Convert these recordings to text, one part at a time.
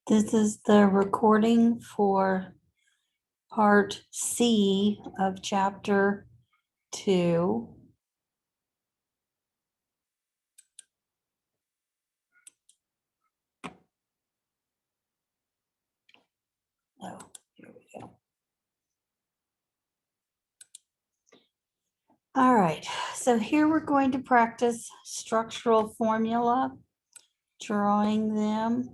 This is the recording for part C of chapter 2. Oh, here we go. All right, so here we're going to practice structural formula, drawing them.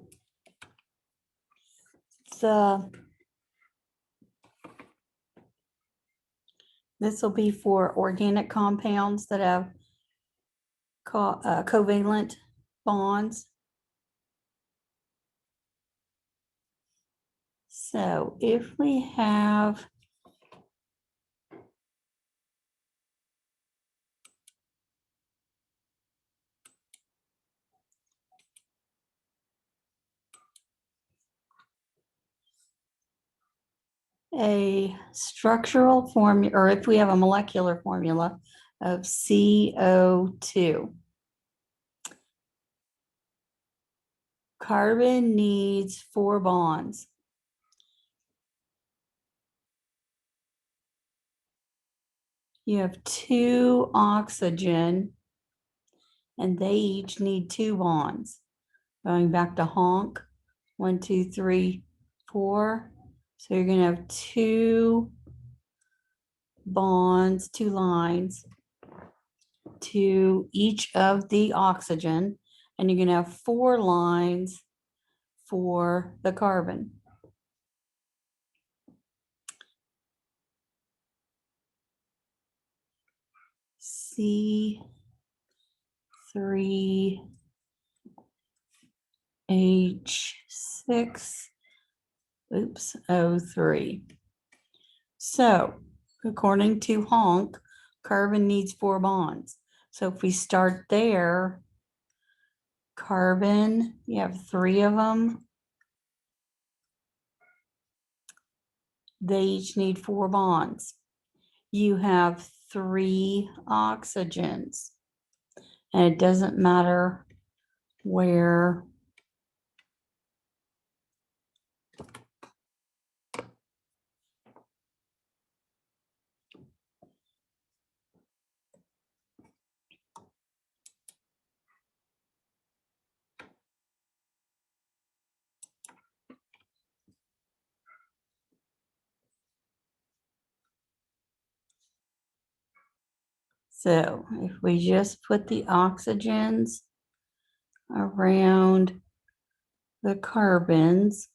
This will be for organic compounds that have covalent bonds. So if we have a structural formula, or if we have a molecular formula of CO2, carbon needs 4 bonds. You have 2 oxygen, and they each need 2 bonds. Going back to honk, 1, 2, 3, 4. So you're going to have 2 bonds, 2 lines to each of the oxygen, and you're going to have 4 lines for the carbon. C3H6, O3. So, according to Honk, carbon needs 4 bonds. So if we start there, carbon, you have 3 of them. They each need 4 bonds. You have 3 oxygens, and it doesn't matter where So if we just put the oxygens around the carbons,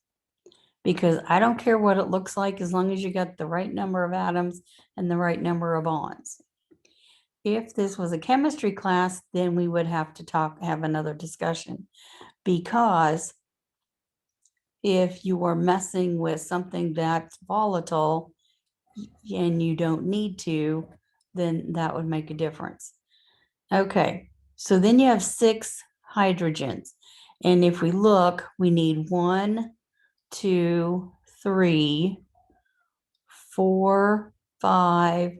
because I don't care what it looks like as long as you got the right number of atoms and the right number of bonds. If this was a chemistry class, then we would have to have another discussion, because if you are messing with something that's volatile and you don't need to, then that would make a difference. Okay, so then you have 6 hydrogens. And if we look, we need 1, 2, 3, 4, 5,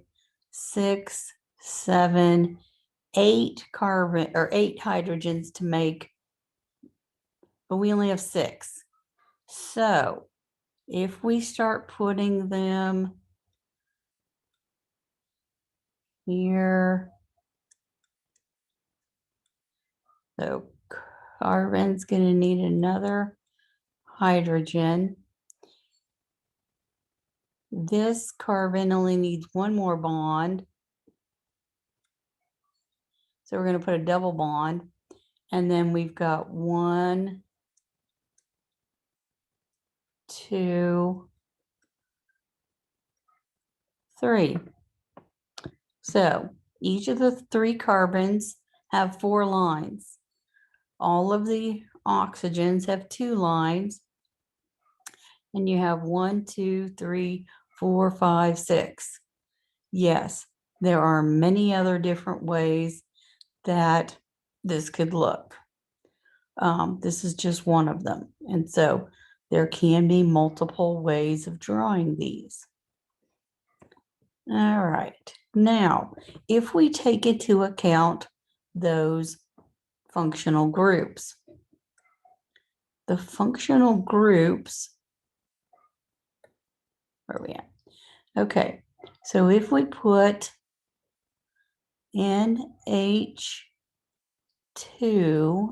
6, 7, 8 carbon or 8 hydrogens to make, but we only have 6. So if we start putting them here, so carbon's going to need another hydrogen. This carbon only needs 1 more bond. So we're going to put a double bond. And then we've got 1, 2, 3. So each of the 3 carbons have 4 lines. All of the oxygens have 2 lines. And you have 1, 2, 3, 4, 5, 6. Yes, there are many other different ways that this could look. This is just one of them. And so there can be multiple ways of drawing these. All right. Now, if we take into account those functional groups, the functional groups, where are we at? Okay, so if we put NH2,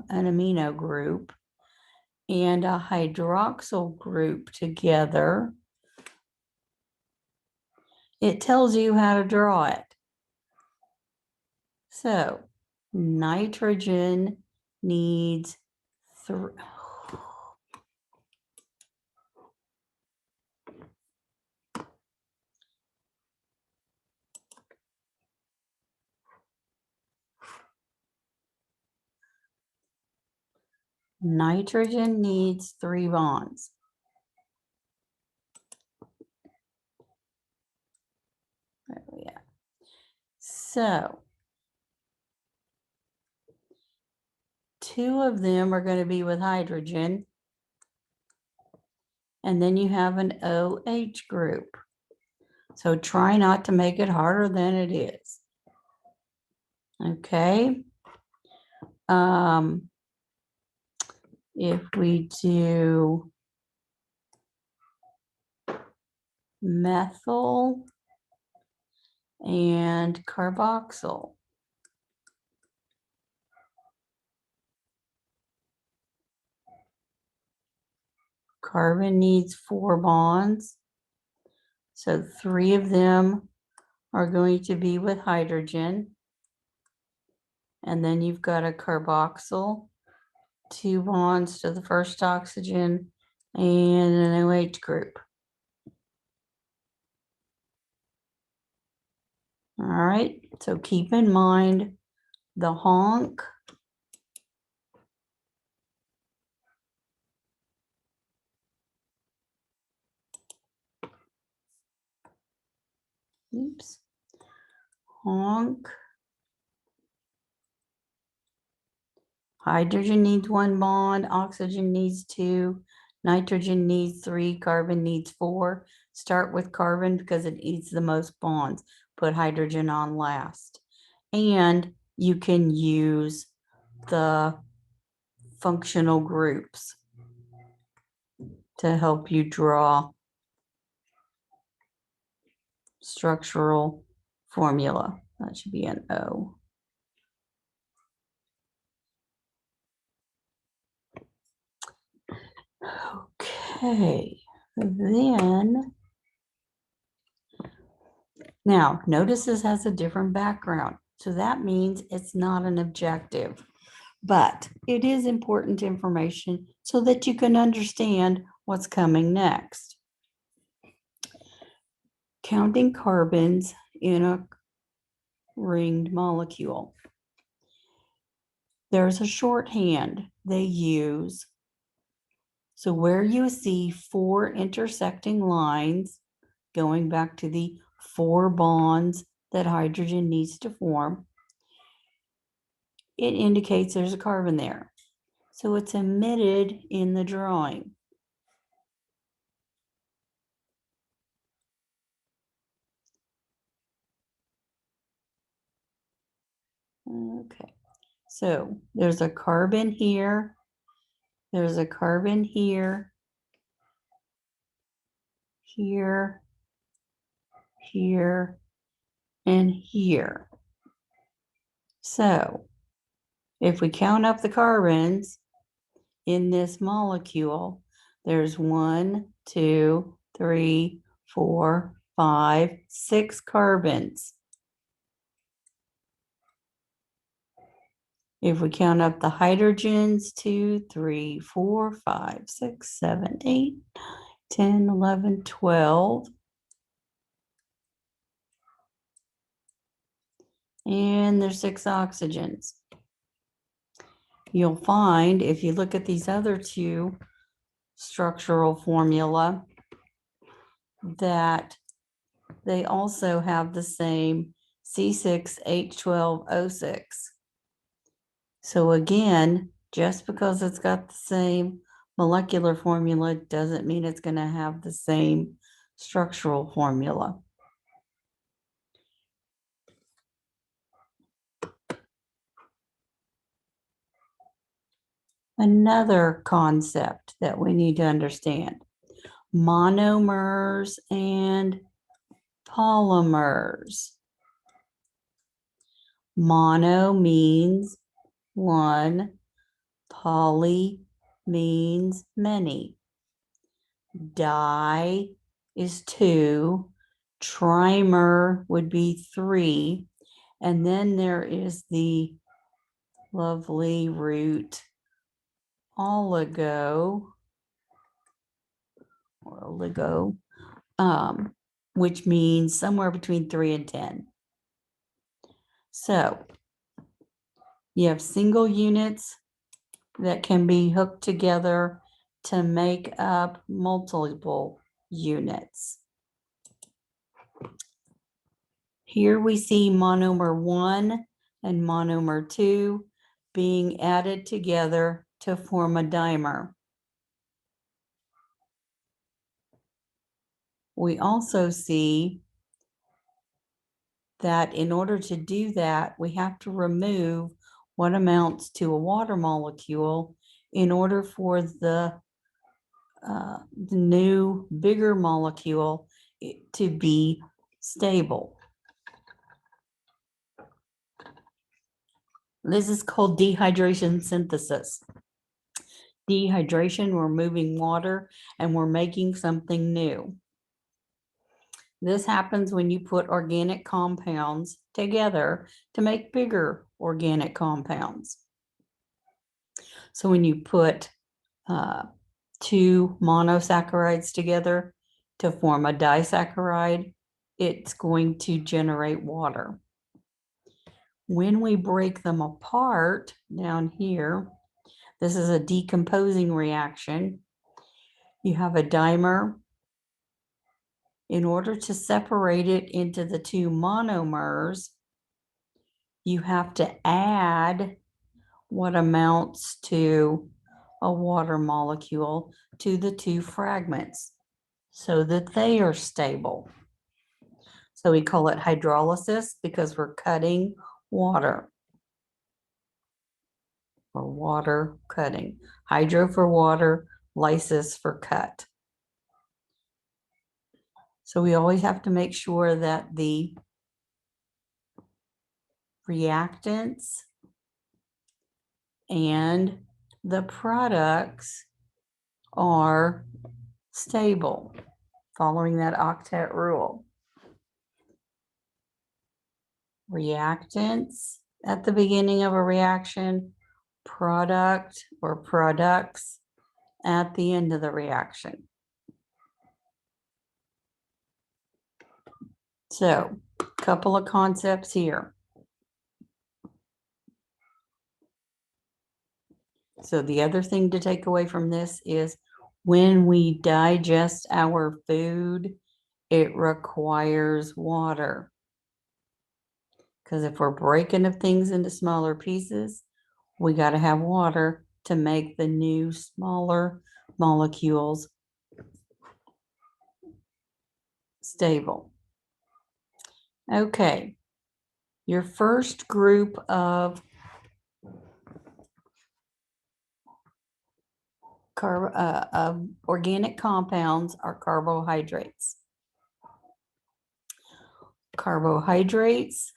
an amino group, and a hydroxyl group together, it tells you how to draw it. So nitrogen needs 3. Nitrogen needs 3 bonds. There we are. So 2 of them are going to be with hydrogen. And then you have an OH group. So try not to make it harder than it is. Okay. If we do methyl and carboxyl, carbon needs 4 bonds. So 3 of them are going to be with hydrogen. And then you've got a carboxyl, 2 bonds to the first oxygen, and an OH group. All right, so keep in mind the honk honk. Hydrogen needs 1 bond, oxygen needs 2, nitrogen needs 3, carbon needs 4. Start with carbon because it needs the most bonds. Put hydrogen on last. And you can use the functional groups to help you draw structural formula. That should be an O. Okay, then, now notice this has a different background. So that means it's not an objective, but it is important information so that you can understand what's coming next. Counting carbons in a ringed molecule. There's a shorthand they use. So where you see 4 intersecting lines, going back to the 4 bonds that hydrogen needs to form, it indicates there's a carbon there. So it's omitted in the drawing. Okay, so there's a carbon here, there's a carbon here, here, here, and here. So if we count up the carbons in this molecule, there's 1, 2, 3, 4, 5, 6 carbons. If we count up the hydrogens, 2, 3, 4, 5, 6, 7, 8, 10, 11, 12. And there's 6 oxygens. You'll find if you look at these other 2 structural formula that they also have the same C6H12O6. So again, just because it's got the same molecular formula doesn't mean it's going to have the same structural formula. Another concept that we need to understand, monomers and polymers. Mono means one, poly means many. Di is two, trimer would be three, and then there is the lovely root oligo, or oligo, which means somewhere between 3 and 10. So you have single units that can be hooked together to make up multiple units. Here we see monomer 1 and monomer 2 being added together to form a dimer. We also see that in order to do that, we have to remove what amounts to a water molecule in order for the new bigger molecule to be stable. This is called dehydration synthesis. Dehydration, we're moving water and we're making something new. This happens when you put organic compounds together to make bigger organic compounds. So when you put two monosaccharides together to form a disaccharide, it's going to generate water. When we break them apart down here, this is a decomposing reaction. You have a dimer. In order to separate it into the two monomers, you have to add what amounts to a water molecule to the two fragments so that they are stable. So we call it hydrolysis because we're cutting water, or water cutting. Hydro for water, lysis for cut. So we always have to make sure that the reactants and the products are stable, following that octet rule. Reactants at the beginning of a reaction, product or products at the end of the reaction. So, a couple of concepts here. So the other thing to take away from this is when we digest our food, it requires water. Because if we're breaking of things into smaller pieces, we got to have water to make the new smaller molecules stable. Okay, your first group of organic compounds are carbohydrates. Carbohydrates,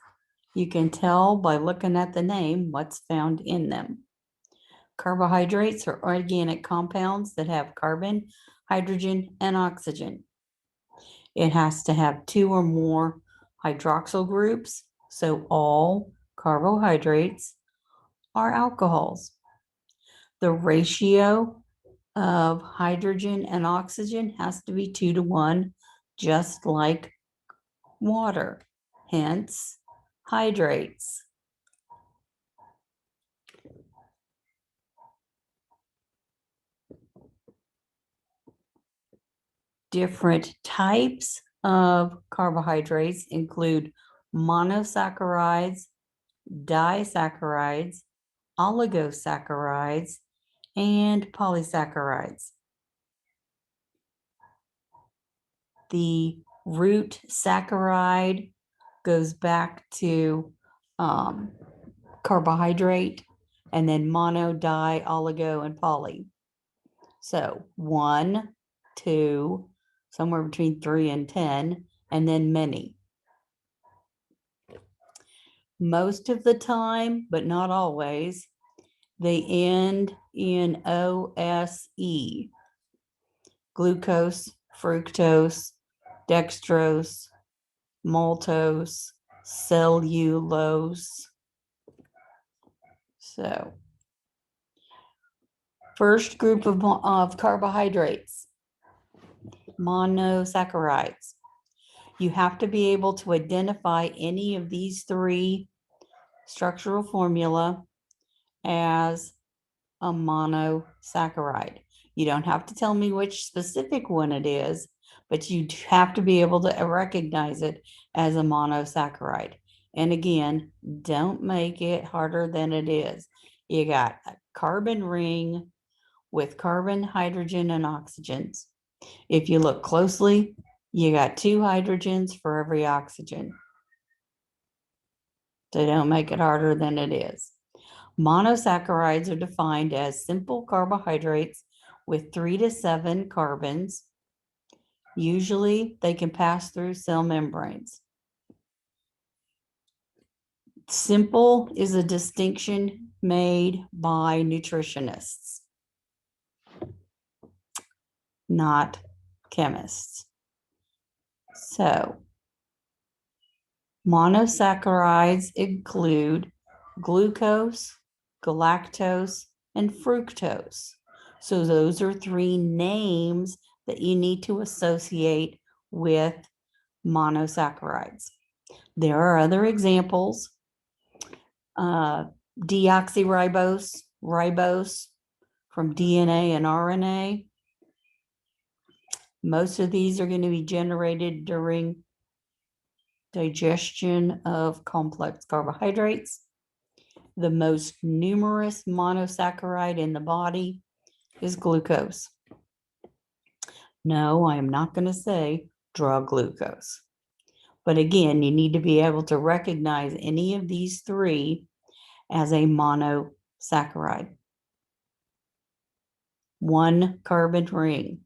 you can tell by looking at the name what's found in them. Carbohydrates are organic compounds that have carbon, hydrogen, and oxygen. It has to have two or more hydroxyl groups, so all carbohydrates are alcohols. The ratio of hydrogen and oxygen has to be 2 to 1, just like water, hence hydrates. Different types of carbohydrates include monosaccharides, disaccharides, oligosaccharides, and polysaccharides. The root saccharide goes back to carbohydrate and then mono, di, oligo, and poly. So 1, 2, somewhere between 3 and 10, and then many. Most of the time, but not always, they end in OSE. Glucose, fructose, dextrose, maltose, cellulose. So, first group of carbohydrates, monosaccharides. You have to be able to identify any of these three structural formula as a monosaccharide. You don't have to tell me which specific one it is, but you have to be able to recognize it as a monosaccharide. And again, don't make it harder than it is. You got a carbon ring with carbon, hydrogen, and oxygens. If you look closely, you got 2 hydrogens for every oxygen. So don't make it harder than it is. Monosaccharides are defined as simple carbohydrates with 3 to 7 carbons. Usually they can pass through cell membranes. Simple is a distinction made by nutritionists, not chemists. So, monosaccharides include glucose, galactose, and fructose. So those are 3 names that you need to associate with monosaccharides. There are other examples. Deoxyribose, ribose from DNA and RNA. Most of these are going to be generated during digestion of complex carbohydrates. The most numerous monosaccharide in the body is glucose. No, I am not going to say drug glucose. But again, you need to be able to recognize any of these 3 as a monosaccharide. 1 carbon ring.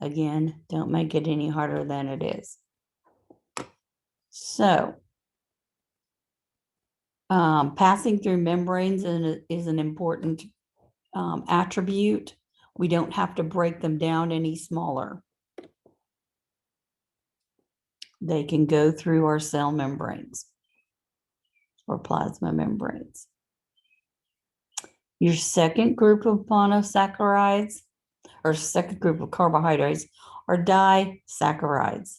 Again, don't make it any harder than it is. So, passing through membranes is an important attribute. We don't have to break them down any smaller. They can go through our cell membranes or plasma membranes. Your second group of monosaccharides, or second group of carbohydrates, are disaccharides.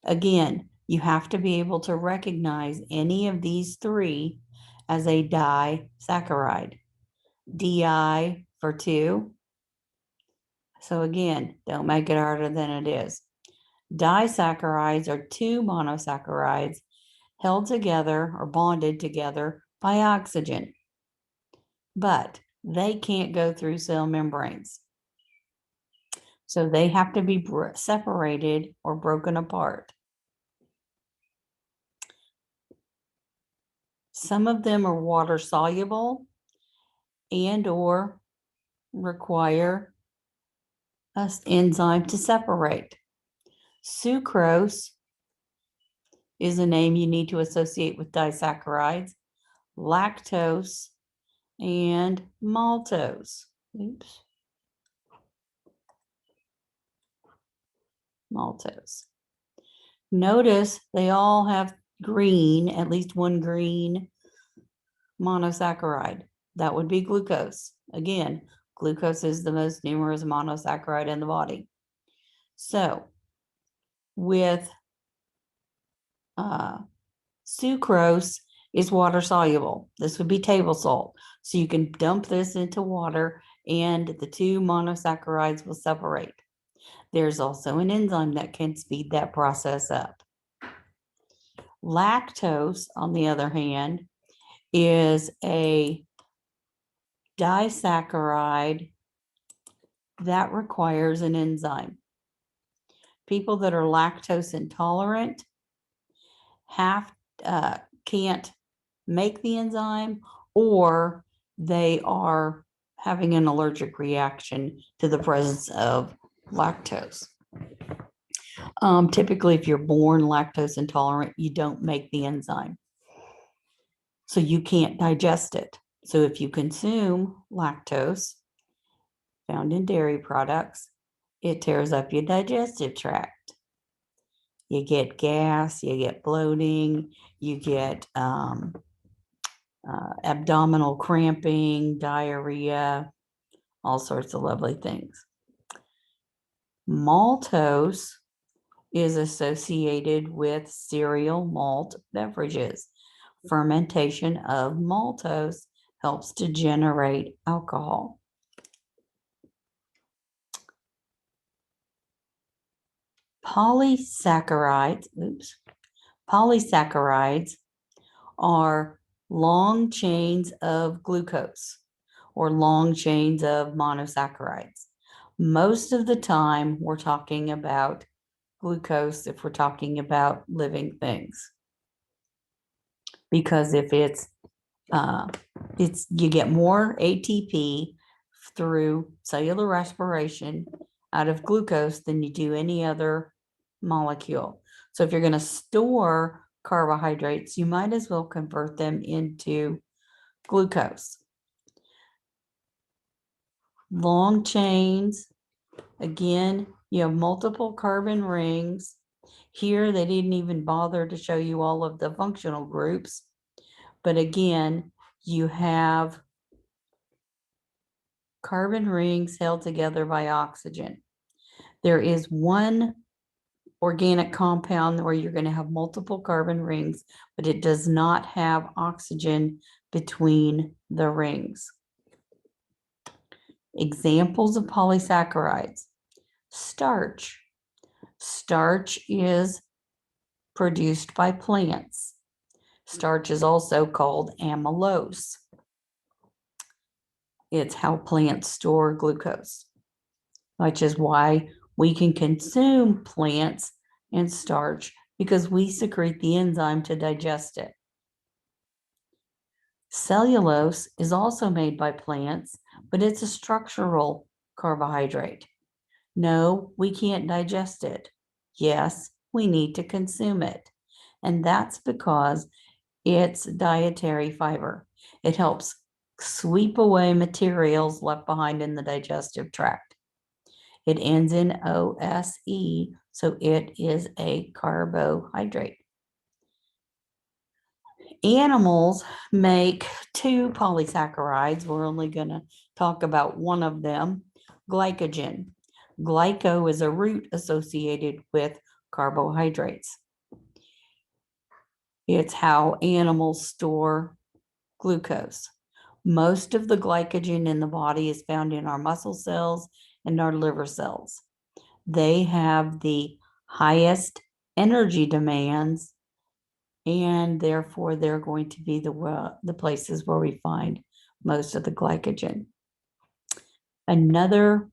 Again, you have to be able to recognize any of these 3 as a disaccharide. Di for 2. So again, don't make it harder than it is. Disaccharides are 2 monosaccharides held together or bonded together by oxygen, but they can't go through cell membranes. So they have to be separated or broken apart. Some of them are water soluble and or require an enzyme to separate. Sucrose is a name you need to associate with disaccharides, lactose, and maltose. Oops. Maltose. Notice they all have green, at least one green monosaccharide. That would be glucose. Again, glucose is the most numerous monosaccharide in the body. So with sucrose is water soluble. This would be table salt. So you can dump this into water and the 2 monosaccharides will separate. There's also an enzyme that can speed that process up. Lactose, on the other hand, is a disaccharide that requires an enzyme. People that are lactose intolerant can't make the enzyme, or they are having an allergic reaction to the presence of lactose. Typically, if you're born lactose intolerant, you don't make the enzyme. So you can't digest it. So if you consume lactose found in dairy products, it tears up your digestive tract. You get gas, you get bloating, you get abdominal cramping, diarrhea, all sorts of lovely things. Maltose is associated with cereal malt beverages. Fermentation of maltose helps to generate alcohol. Polysaccharides are long chains of glucose or long chains of monosaccharides. Most of the time, we're talking about glucose if we're talking about living things. Because if it's you get more ATP through cellular respiration out of glucose than you do any other molecule. So if you're going to store carbohydrates, you might as well convert them into glucose. Long chains, again, you have multiple carbon rings. Here, they didn't even bother to show you all of the functional groups. But again, you have carbon rings held together by oxygen. There is one organic compound where you're going to have multiple carbon rings, but it does not have oxygen between the rings. Examples of polysaccharides. Starch. Starch is produced by plants. Starch is also called amylose. It's how plants store glucose, which is why we can consume plants and starch because we secrete the enzyme to digest it. Cellulose is also made by plants, but it's a structural carbohydrate. No, we can't digest it. Yes, we need to consume it. And that's because it's dietary fiber. It helps sweep away materials left behind in the digestive tract. It ends in OSE, so it is a carbohydrate. Animals make two polysaccharides. We're only going to talk about one of them, glycogen. Glyco is a root associated with carbohydrates. It's how animals store glucose. Most of the glycogen in the body is found in our muscle cells and our liver cells. They have the highest energy demands, and therefore they're going to be the places where we find most of the glycogen. Another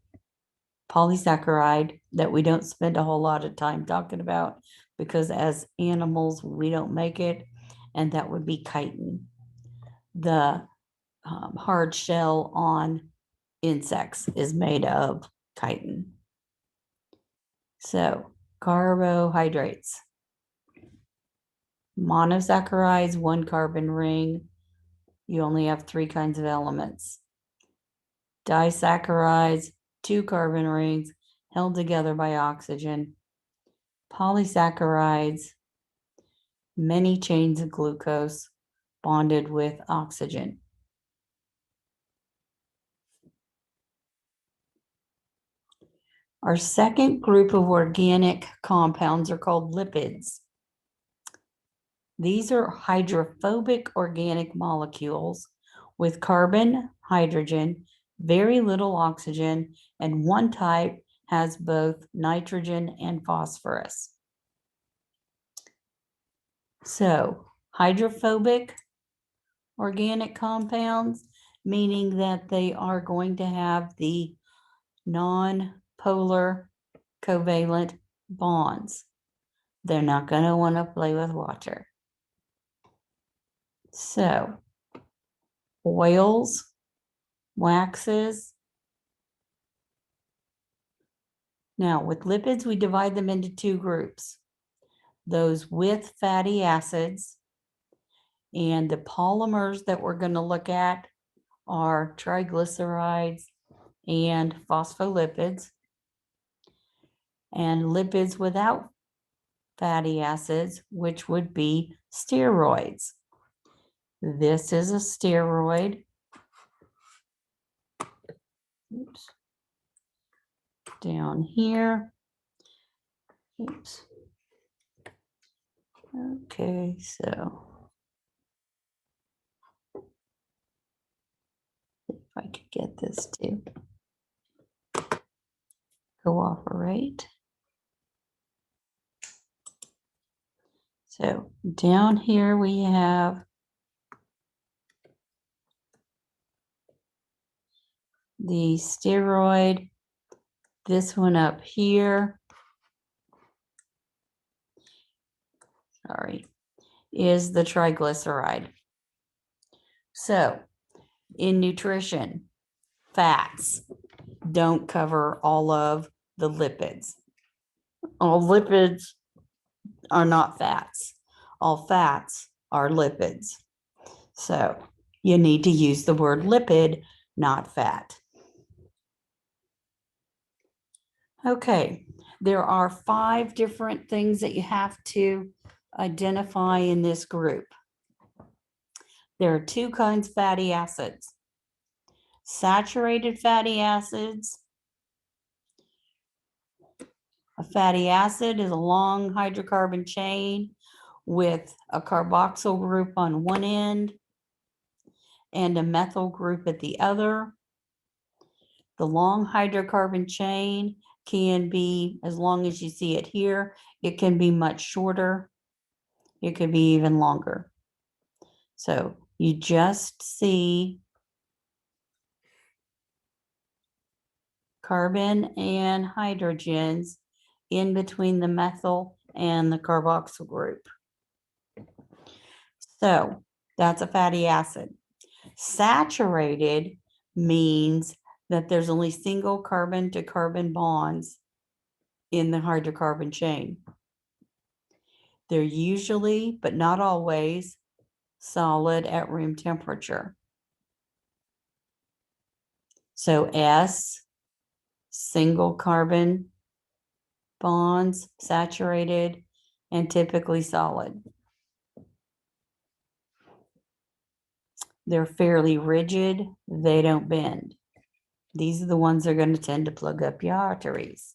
polysaccharide that we don't spend a whole lot of time talking about because as animals we don't make it, and that would be chitin. The hard shell on insects is made of chitin. So carbohydrates. Monosaccharides, one carbon ring. You only have three kinds of elements. Disaccharides, two carbon rings held together by oxygen. Polysaccharides, many chains of glucose bonded with oxygen. Our second group of organic compounds are called lipids. These are hydrophobic organic molecules with carbon, hydrogen, very little oxygen, and one type has both nitrogen and phosphorus. So, hydrophobic organic compounds, meaning that they are going to have the non-polar covalent bonds. They're not going to want to play with water. So, oils waxes. Now, with lipids, we divide them into two groups. Those with fatty acids, and the polymers that we're going to look at are triglycerides and phospholipids. And lipids without fatty acids, which would be steroids. This is a steroid. Oops. Down here. Oops. Okay, so if I could get this to cooperate. So down here we have the steroid, this one up here, sorry, is the triglyceride. So in nutrition, fats don't cover all of the lipids. All lipids are not fats. All fats are lipids. So you need to use the word lipid, not fat. Okay, there are 5 different things that you have to identify in this group. There are 2 kinds of fatty acids. Saturated fatty acids. A fatty acid is a long hydrocarbon chain with a carboxyl group on one end and a methyl group at the other. The long hydrocarbon chain can be, as long as you see it here, it can be much shorter. It could be even longer. So you just see carbon and hydrogens in between the methyl and the carboxyl group. So that's a fatty acid. Saturated means that there's only single carbon to carbon bonds in the hydrocarbon chain. They're usually, but not always, solid at room temperature. So S, single carbon bonds, saturated, and typically solid. They're fairly rigid. They don't bend. These are the ones that are going to tend to plug up your arteries.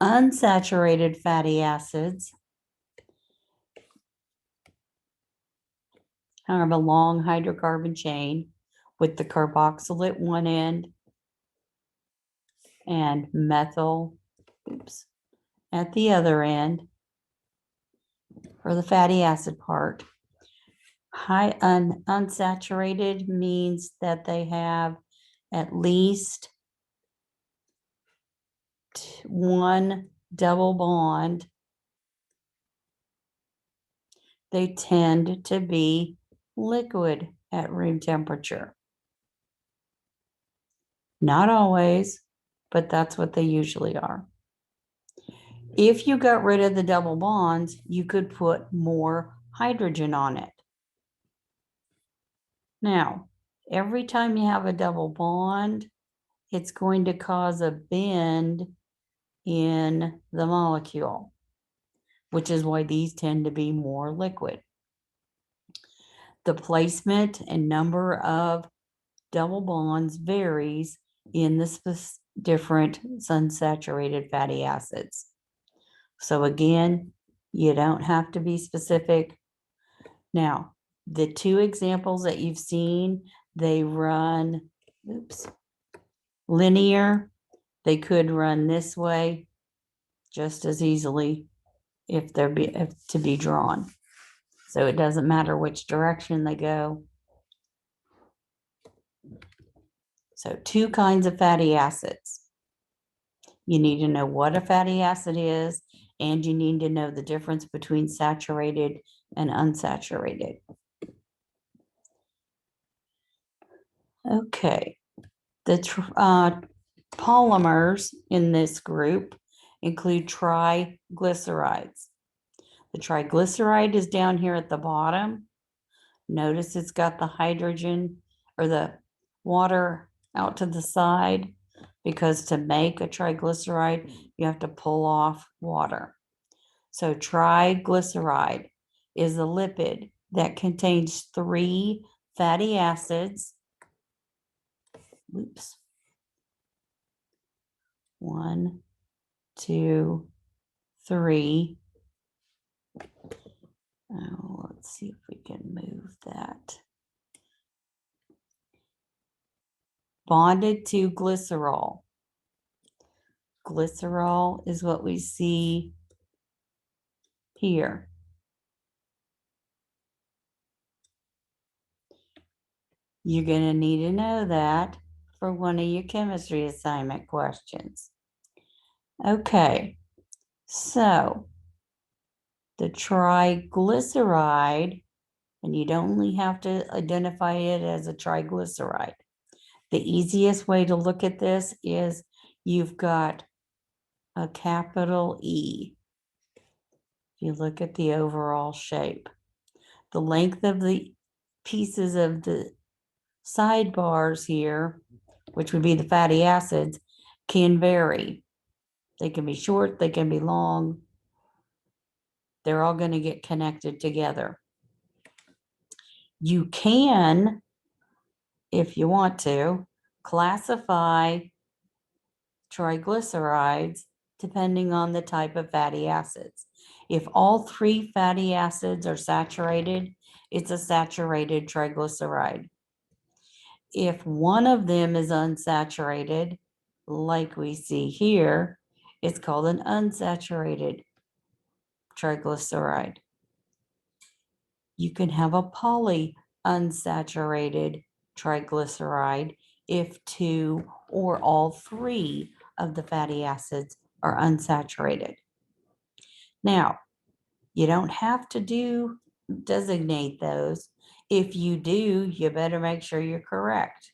Unsaturated fatty acids have a long hydrocarbon chain with the carboxyl at one end and methyl, at the other end for the fatty acid part. Unsaturated means that they have at least one double bond. They tend to be liquid at room temperature. Not always, but that's what they usually are. If you got rid of the double bonds, you could put more hydrogen on it. Now, every time you have a double bond, it's going to cause a bend in the molecule, which is why these tend to be more liquid. The placement and number of double bonds varies in the different unsaturated fatty acids. So again, you don't have to be specific. Now, the 2 examples that you've seen, they run, linear. They could run this way just as easily if they're to be drawn. So it doesn't matter which direction they go. So 2 kinds of fatty acids. You need to know what a fatty acid is and you need to know the difference between saturated and unsaturated. Okay, the polymers in this group include triglycerides. The triglyceride is down here at the bottom. Notice it's got the hydrogen or the water out to the side, because to make a triglyceride, you have to pull off water. So triglyceride is a lipid that contains 3 fatty acids. Oops. 1, 2, 3. Oh, let's see if we can move that. Bonded to glycerol. Glycerol is what we see here. You're going to need to know that for one of your chemistry assignment questions. Okay, so the triglyceride, and you'd only have to identify it as a triglyceride. The easiest way to look at this is you've got a capital E. If you look at the overall shape, the length of the pieces of the sidebars here, which would be the fatty acids, can vary. They can be short, they can be long. They're all going to get connected together. You can, if you want to, classify triglycerides depending on the type of fatty acids. If all 3 fatty acids are saturated, it's a saturated triglyceride. If one of them is unsaturated, like we see here, it's called an unsaturated triglyceride. You can have a polyunsaturated triglyceride if 2 or all 3 of the fatty acids are unsaturated. Now, you don't have to designate those. If you do, you better make sure you're correct.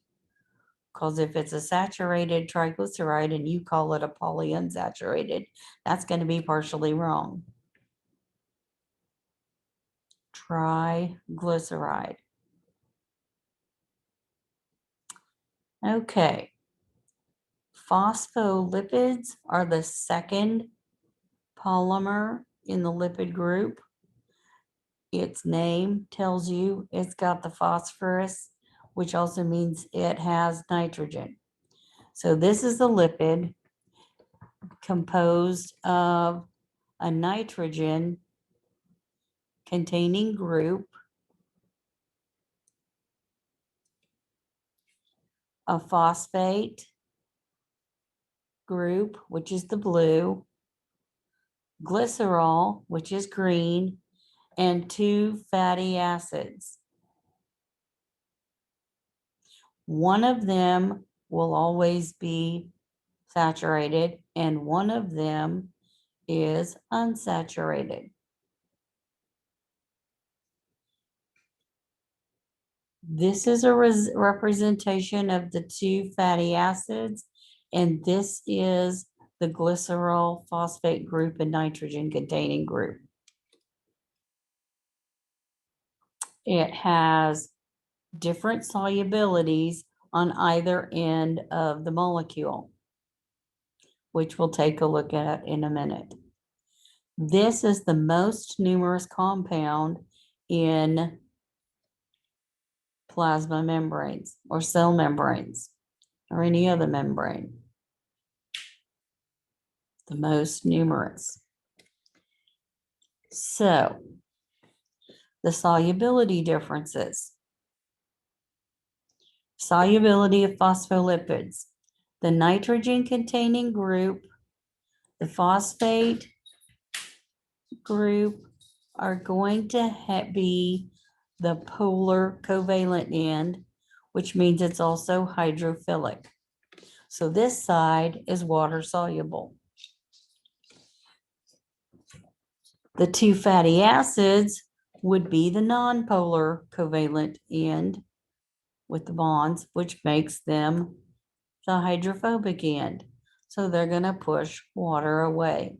Because if it's a saturated triglyceride and you call it a polyunsaturated, that's going to be partially wrong. Triglyceride. Okay. Phospholipids are the second polymer in the lipid group. Its name tells you it's got the phosphorus, which also means it has nitrogen. So this is a lipid composed of a nitrogen containing group, a phosphate group, which is the blue, glycerol, which is green, and 2 fatty acids. One of them will always be saturated, and one of them is unsaturated. This is a representation of the 2 fatty acids, and this is the glycerol phosphate group and nitrogen containing group. It has different solubilities on either end of the molecule, which we'll take a look at in a minute. This is the most numerous compound in plasma membranes or cell membranes or any other membrane. The most numerous. So, the solubility differences. Solubility of phospholipids. The nitrogen containing group, the phosphate group are going to be the polar covalent end, which means it's also hydrophilic. So this side is water soluble. The two fatty acids would be the nonpolar covalent end with the bonds, which makes them the hydrophobic end. So they're going to push water away.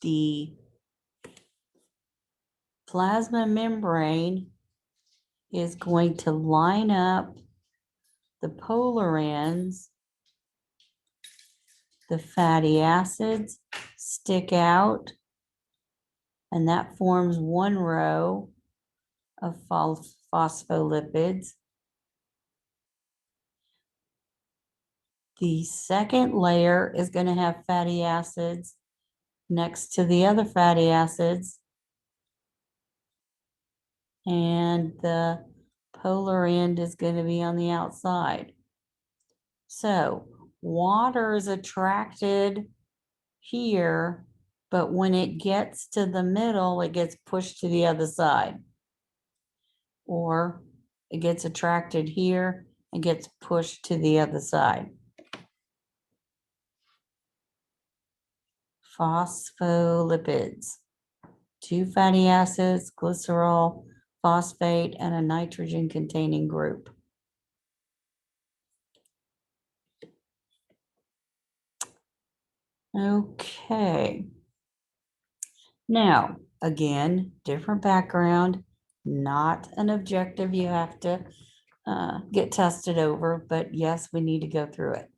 The plasma membrane is going to line up the polar ends. The fatty acids stick out, and that forms one row of phospholipids. The second layer is going to have fatty acids next to the other fatty acids, and the polar end is going to be on the outside. So water is attracted here, but when it gets to the middle, it gets pushed to the other side. Or it gets attracted here and gets pushed to the other side. Phospholipids, two fatty acids, glycerol, phosphate, and a nitrogen containing group. Okay. Now, again, different background, not an objective you have to get tested over, but yes, we need to go through it.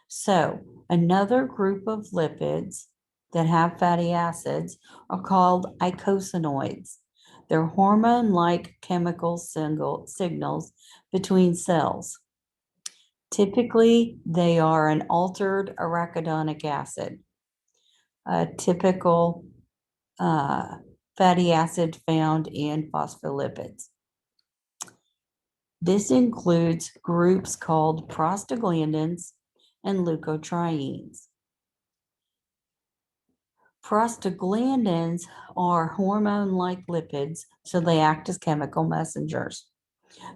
So another group of lipids that have fatty acids are called eicosanoids. They're hormone-like chemical signals between cells. Typically, they are an altered arachidonic acid, a typical fatty acid found in phospholipids. This includes groups called prostaglandins and leukotrienes. Prostaglandins are hormone-like lipids, so they act as chemical messengers.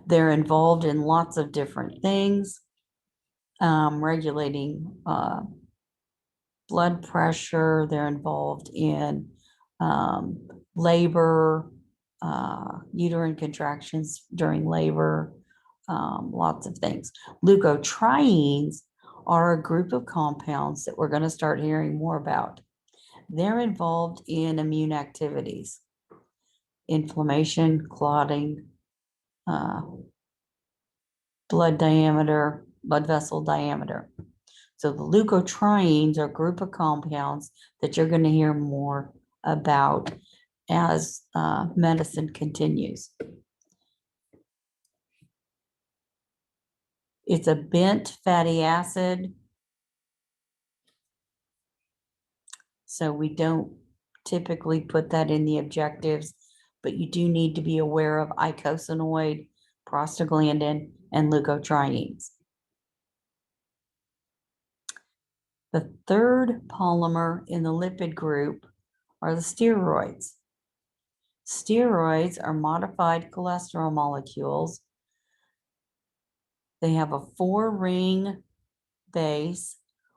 They're involved in lots of different things, regulating blood pressure. They're involved in labor, uterine contractions during labor, lots of things. Leukotrienes are a group of compounds that we're going to start hearing more about. They're involved in immune activities, inflammation, clotting, blood vessel diameter. So the leukotrienes are a group of compounds that you're going to hear more about as medicine continues. It's a bent fatty acid, so we don't typically put that in the objectives, but you do need to be aware of eicosanoid, prostaglandin, and leukotrienes. The third polymer in the lipid group are the steroids. Steroids are modified cholesterol molecules. They have a 4-ring base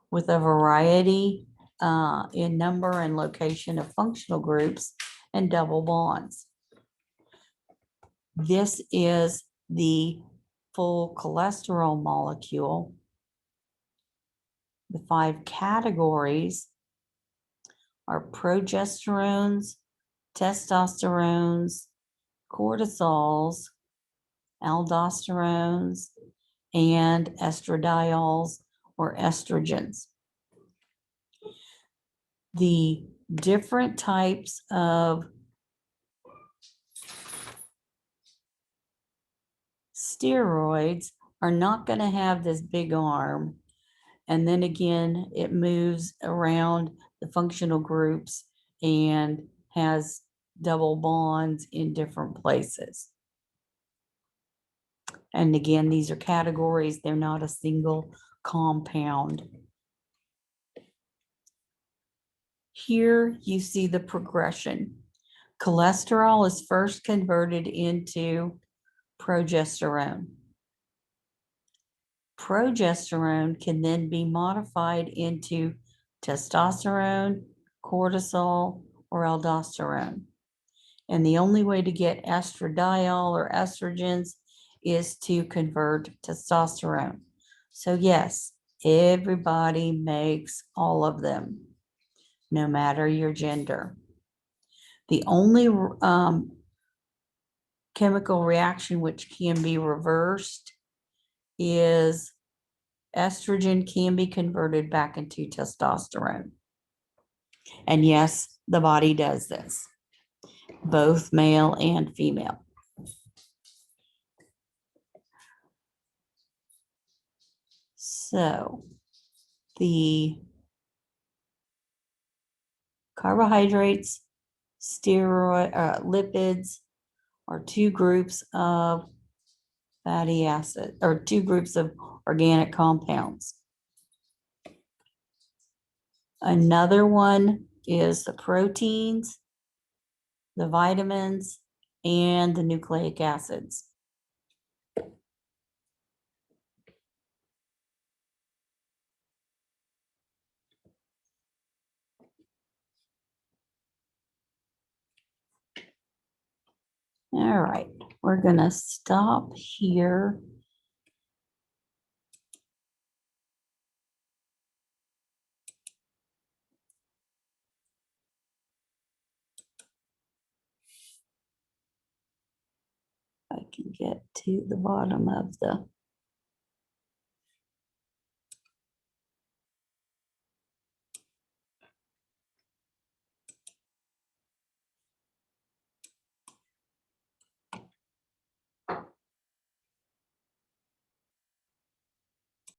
with a variety in number and location of functional groups and double bonds. This is the full cholesterol molecule. The 5 categories are progesterones, testosterones, cortisols, aldosterones, and estradiols or estrogens. The different types of steroids are not going to have this big arm. And then again, it moves around the functional groups and has double bonds in different places. And again, these are categories. They're not a single compound. Here you see the progression. Cholesterol is first converted into progesterone. Progesterone can then be modified into testosterone, cortisol, or aldosterone. And the only way to get estradiol or estrogens is to convert testosterone. So yes, everybody makes all of them, no matter your gender. The only chemical reaction which can be reversed is estrogen can be converted back into testosterone. And yes, the body does this, both male and female. So the carbohydrates, lipids are two groups of fatty acid or two groups of organic compounds. Another one is the proteins, the vitamins, and the nucleic acids. All right, we're gonna stop here. I can get to the bottom of the